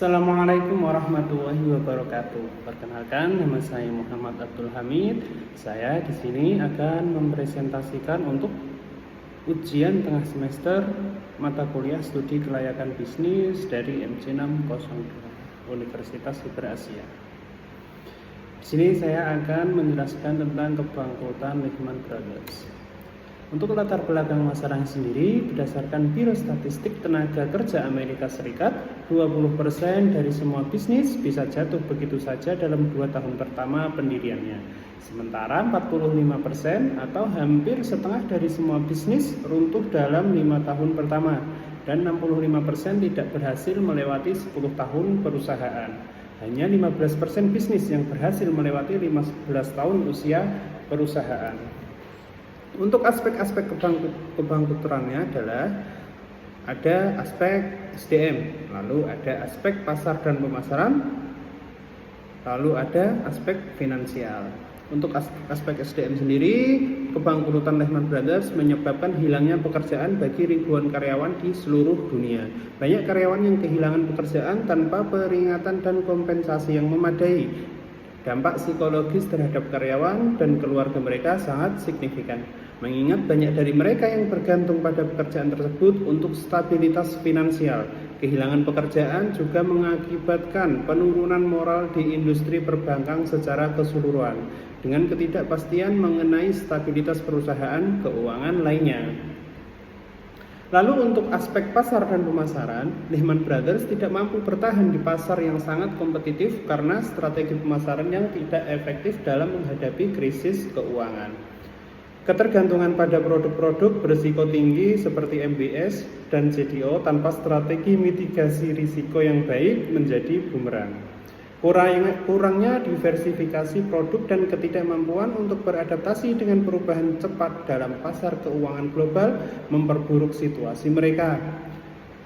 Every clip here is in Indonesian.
Assalamualaikum warahmatullahi wabarakatuh. Perkenalkan, nama saya Muhammad Abdul Hamid. Saya di sini akan mempresentasikan untuk ujian tengah semester mata kuliah studi kelayakan bisnis dari MC 602 Universitas Hiper Asia. Di sini saya akan menjelaskan tentang kebangkrutan Lehman Brothers. Untuk latar belakang masalah sendiri, berdasarkan Biro Statistik Tenaga Kerja Amerika Serikat, 20% dari semua bisnis bisa jatuh begitu saja dalam 2 tahun pertama pendiriannya. Sementara 45% atau hampir setengah dari semua bisnis runtuh dalam 5 tahun pertama, dan 65% tidak berhasil melewati 10 tahun perusahaan. Hanya 15% bisnis yang berhasil melewati 15 tahun usia perusahaan. Untuk aspek-aspek kebangkrutannya adalah ada aspek SDM, lalu ada aspek pasar dan pemasaran, lalu ada aspek finansial. Untuk aspek SDM sendiri, kebangkrutan Lehman Brothers menyebabkan hilangnya pekerjaan bagi ribuan karyawan di seluruh dunia. Banyak karyawan yang kehilangan pekerjaan tanpa peringatan dan kompensasi yang memadai. Dampak psikologis terhadap karyawan dan keluarga mereka sangat signifikan, mengingat banyak dari mereka yang bergantung pada pekerjaan tersebut untuk stabilitas finansial. Kehilangan pekerjaan juga mengakibatkan penurunan moral di industri perbankan secara keseluruhan, dengan ketidakpastian mengenai stabilitas perusahaan keuangan lainnya. Lalu untuk aspek pasar dan pemasaran, Lehman Brothers tidak mampu bertahan di pasar yang sangat kompetitif karena strategi pemasaran yang tidak efektif dalam menghadapi krisis keuangan. Ketergantungan pada produk-produk berisiko tinggi seperti MBS dan CDO tanpa strategi mitigasi risiko yang baik menjadi bumerang. Kurangnya diversifikasi produk dan ketidakmampuan untuk beradaptasi dengan perubahan cepat dalam pasar keuangan global memperburuk situasi mereka.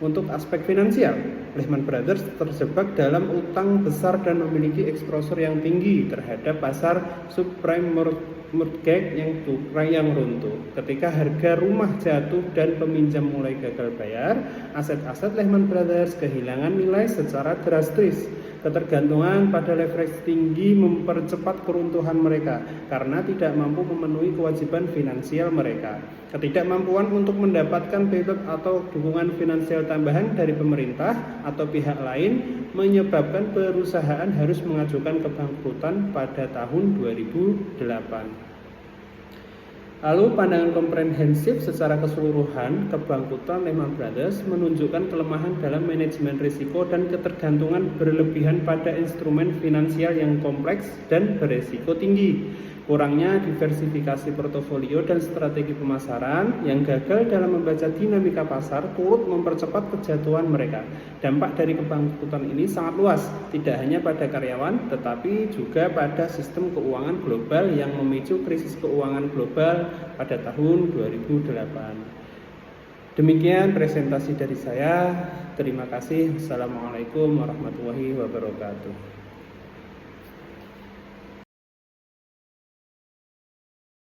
Untuk aspek finansial, Lehman Brothers terjebak dalam utang besar dan memiliki eksposur yang tinggi terhadap pasar subprime mortgage yang runtuh. Ketika harga rumah jatuh dan peminjam mulai gagal bayar, aset-aset Lehman Brothers kehilangan nilai secara drastis. Ketergantungan pada leverage tinggi mempercepat keruntuhan mereka karena tidak mampu memenuhi kewajiban finansial mereka. Ketidakmampuan untuk mendapatkan bailout atau dukungan finansial tambahan dari pemerintah atau pihak lain menyebabkan perusahaan harus mengajukan kebangkrutan pada tahun 2008. Lalu pandangan komprehensif secara keseluruhan, kebangkrutan Lehman Brothers menunjukkan kelemahan dalam manajemen risiko dan ketergantungan berlebihan pada instrumen finansial yang kompleks dan berisiko tinggi. Kurangnya diversifikasi portofolio dan strategi pemasaran yang gagal dalam membaca dinamika pasar turut mempercepat kejatuhan mereka. Dampak dari kebangkrutan ini sangat luas, tidak hanya pada karyawan, tetapi juga pada sistem keuangan global yang memicu krisis keuangan global pada tahun 2008. Demikian presentasi dari saya. Terima kasih. Assalamualaikum warahmatullahi wabarakatuh.